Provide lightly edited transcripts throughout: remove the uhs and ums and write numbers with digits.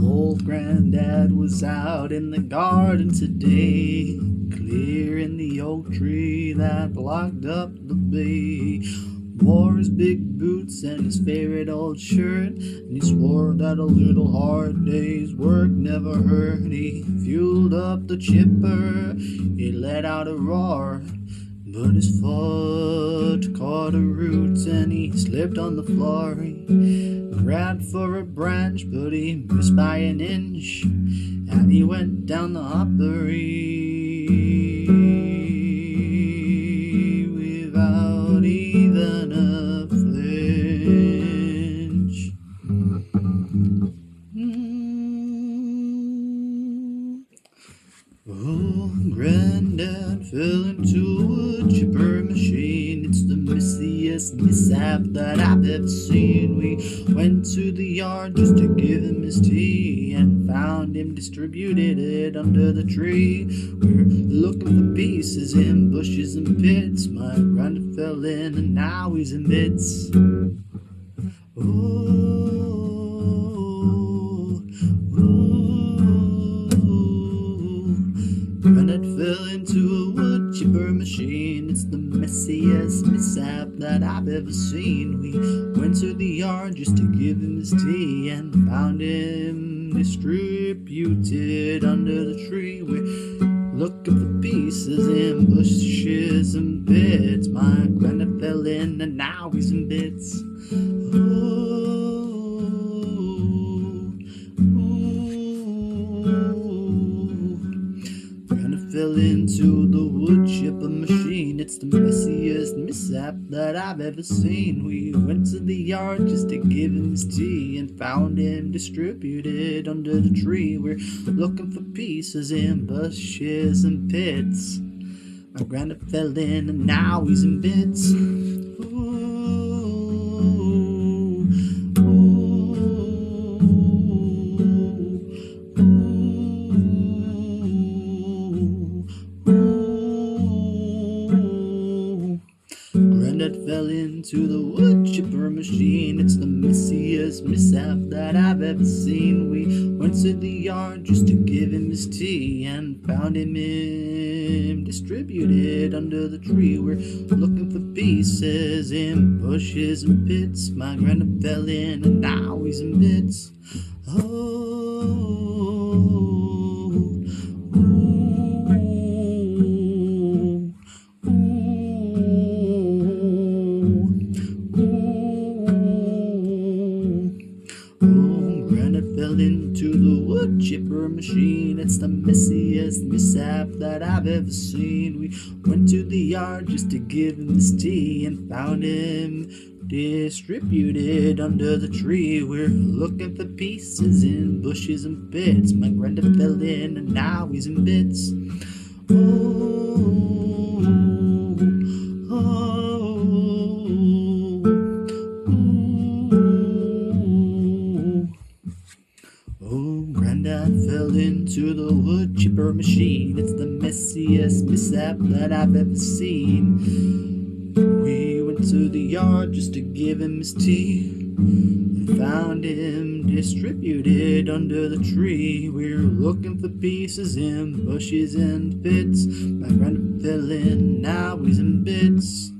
Old Grandad was out in the garden today, clearing the oak tree that blocked up the bay. Wore his big boots and his favorite old shirt, and he swore that a little hard day's work never hurt. He fueled up the chipper, he let out a roar, but his foot caught a root and he slipped on the floor. He grabbed for a branch, but he missed by an inch, and he went down the hoppery without even a flinch. Oh, Grandad fell into a woodchipper machine. It's the messiest mishap that I've ever seen. We went to the yard just to give him his tea and found him distributed under the tree. We're looking for pieces in bushes and pits. My Grandad fell in and now he's in bits. Grandad fell into a woodchipper machine. It's the messiest mishap that I've ever seen. We went to the yard just to give him his tea and found him distributed under the tree. We're looking for pieces in bushes and bits. My Grandad fell in and now he's in bits. Fell into the woodchipper machine. It's the messiest mishap that I've ever seen. We went to the yard just to give him his tea and found him distributed under the tree. We're looking for pieces in bushes and pits. My Grandad fell in and now he's in bits. Grandad fell into the woodchipper machine. It's the messiest mishap that I've ever seen. We went to the yard just to give him his tea and found him distributed under the tree. We're looking for pieces in bushes and pits. My Grandad fell in and now he's in bits. Grandad fell into the woodchipper machine. It's the messiest mishap that I've ever seen. We went to the yard just to give him his tea and found him distributed under the tree. We're looking for pieces in bushes and pits. My Grandad fell in and now he's in bits. Grandad fell into the woodchipper machine. It's the messiest mishap that I've ever seen. We went to the yard just to give him his tea and found him distributed under the tree. We're looking for pieces in bushes and pits. My Grandad fell in, now he's in bits.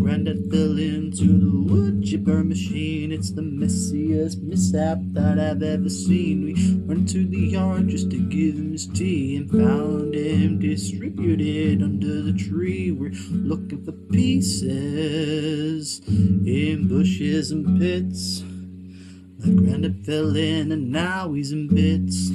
Grandad fell into the woodchipper machine. It's the messiest mishap that I've ever seen. We went to the yard just to give him his tea and found him distributed under the tree. We're looking for pieces in bushes and pits. My Grandad fell in and now he's in bits.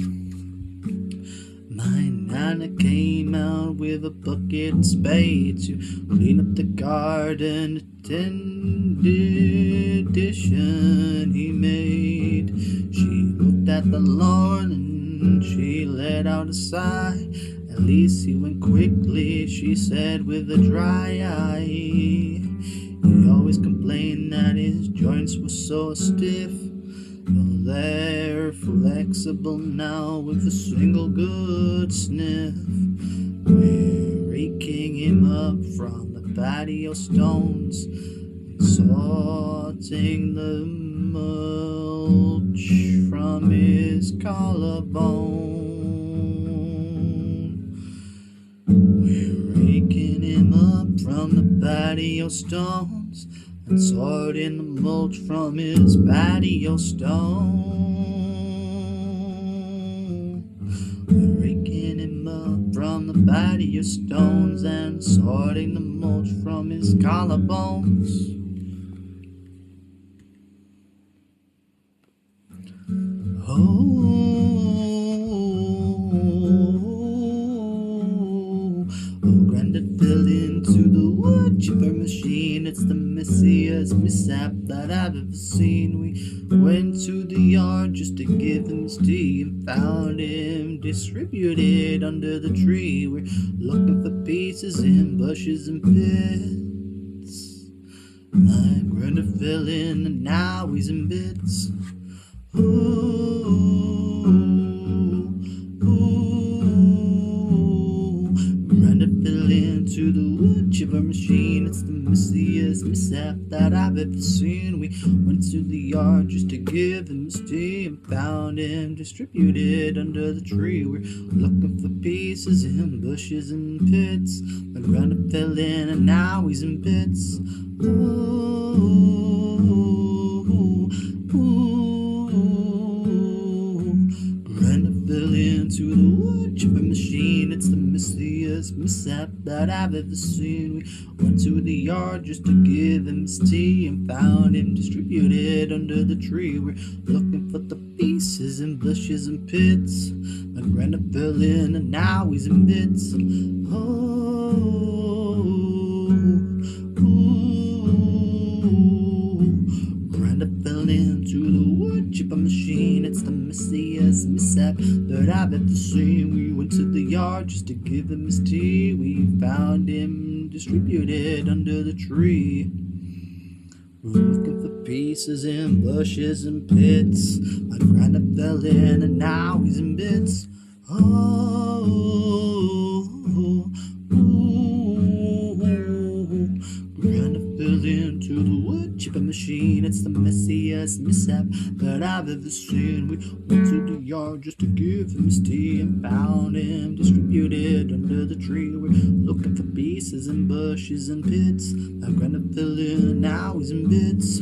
My Nana came out with a bucket and spade to clean up the garden. A tender addition he made. She looked at the lawn and she let out a sigh. At least he went quickly, she said with a dry eye. He always complained that his joints were so stiff, though they're flexible now with a single good sniff. We're up from the patio stones and sorting the mulch from his collarbone. We're raking him up from the patio stones and sorting the mulch from his patio stone. We're raking him up from the patio stones and sorting the mulch from his collarbones. Grandad fell into the woodchipper machine. It's the messiest mishap that I've ever seen. We went to the yard just to give him his tea and found him distributed under the tree. We're looking for pieces in bushes and pits. My Grandad fell in and now he's in bits. Grandad fell into the woodchipper machine. It's the messiest mishap that I've ever seen. We went to the yard just to give him his tea and found him distributed under the tree. We're looking for pieces in bushes and pits. My Grandad fell in and now he's in bits. Grandad fell into the woodchipper machine. It's the messiest mishap that I've ever seen. We went to the yard just to give him his tea and found him distributed under the tree. We're looking for the pieces in bushes and pits. My Grandad fell in and now he's in bits. Grandad fell into the woodchipper machine. It's the messiest mishap that I've ever seen. We went to the yard just to give him his tea. We found him distributed under the tree. We're looking for pieces in bushes and pits. My Grandad fell in and now he's in bits. Grandad fell into the woodchipper machine. It's the messiest mishap that I've ever seen. We went to the yard just to give him his tea and found him distributed under the tree. We're looking for pieces in bushes and pits. My Grandad fell in and now he's in bits.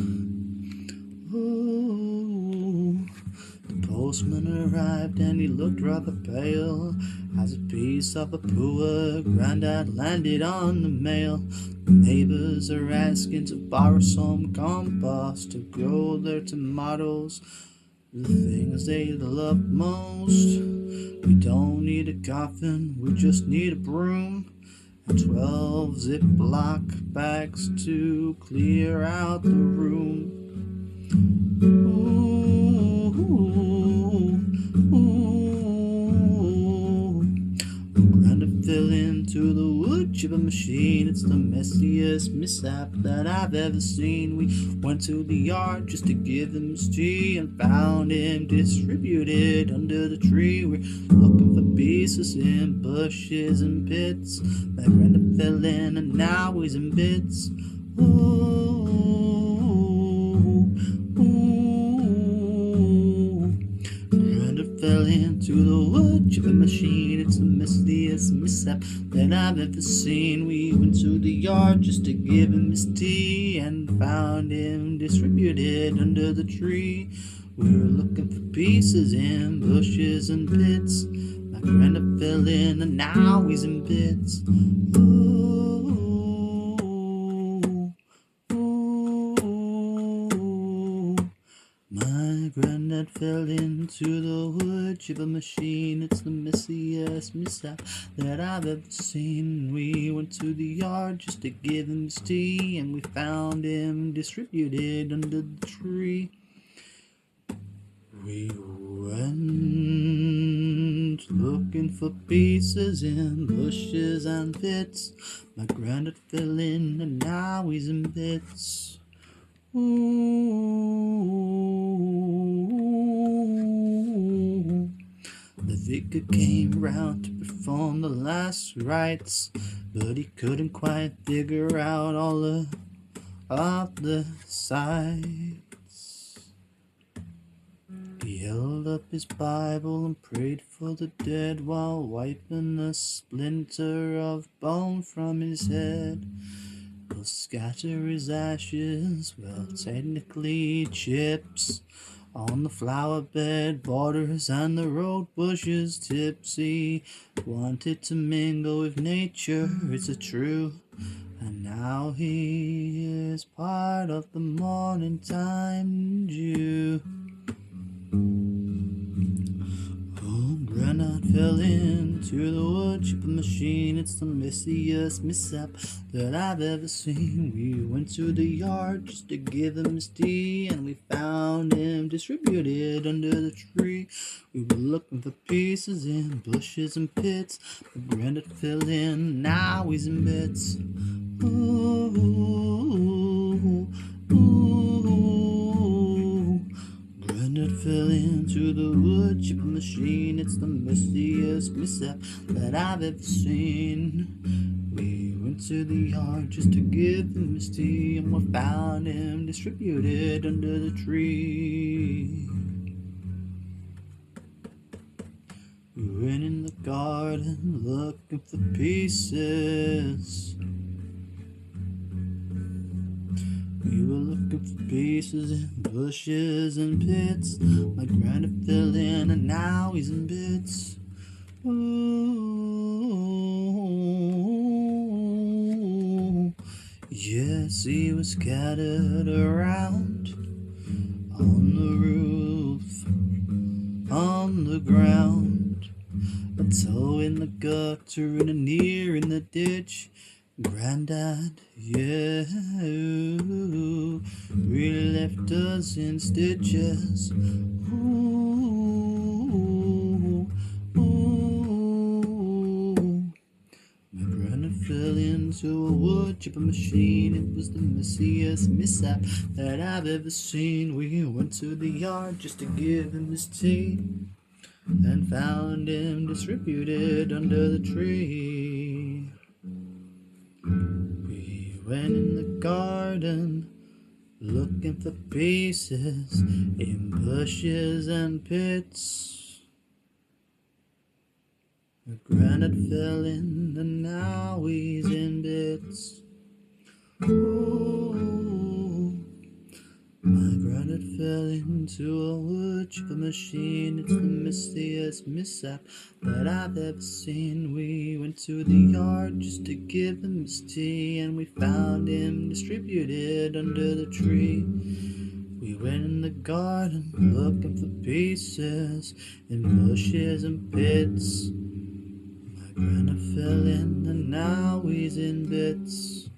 The postman arrived and he looked rather pale as a piece of a poor Grandad landed on the mail. The neighbors are asking to borrow some compost to grow their tomatoes, the things they love most. We don't need a coffin, we just need a broom and 12 Ziploc bags to clear out the room. Grandad fell into the woodchipper machine. It's the messiest mishap that I've ever seen. We went to the yard just to give him his tea and found him distributed under the tree. We're looking for pieces in bushes and pits. My Grandad fell in and now he's in bits. Grandad fell into the woodchipper machine. It's the messiest mishap that I've ever seen. We went to the yard just to give him his tea and found him distributed under the tree. We were looking for pieces in bushes and pits. My Grandad fell in and now he's in bits. My Grandad fell into the woodchipper machine. It's the messiest mishap that I've ever seen. We went to the yard just to give him his tea and we found him distributed under the tree. We went looking for pieces in bushes and pits. My Grandad fell in and now he's in bits. The vicar came round to perform the last rites, but he couldn't quite figure out all of the sights. He held up his Bible and prayed for the dead while wiping a splinter of bone from his head. He'll scatter his ashes, well, technically chips, on the flower bed borders and the road bushes. Tipsy wanted to mingle with nature, it's a true, and now he is part of the morning time dew. Oh, Grandad fell into the woodchipper machine. It's the messiest mishap that I've ever seen. We went to the yard just to give him his tea, and we found him distributed under the tree. We were looking for pieces in bushes and pits, but Grandad fell in, now he's in bits. Ooh, ooh. Grandad fell into the woodchipper machine. It's the messiest mishap that I've ever seen. We went to the yard just to give him his tea, and we found him distributed under the tree. We went in the garden looking for pieces. We were looking for pieces in bushes and pits. My Grandad fell in and now he's in bits. Ooh. Yes, he was scattered around on the roof, on the ground, a toe in the gutter and an ear in the ditch. Grandad, yeah, really left us in stitches. Ooh, ooh. My Grandad fell into a woodchipper machine. It was the messiest mishap that I've ever seen. We went to the yard just to give him his tea, and found him distributed under the tree. We went in the garden looking for pieces in bushes and pits. My Grandad fell in and now he's in bits. Ooh. My Grandad fell into a woodchipper machine. It's the messiest mishap that I've ever seen. We went to the yard just to give him his tea, and we found him distributed under the tree. We went in the garden looking for pieces in bushes and pits. My Grandad fell in and now he's in bits.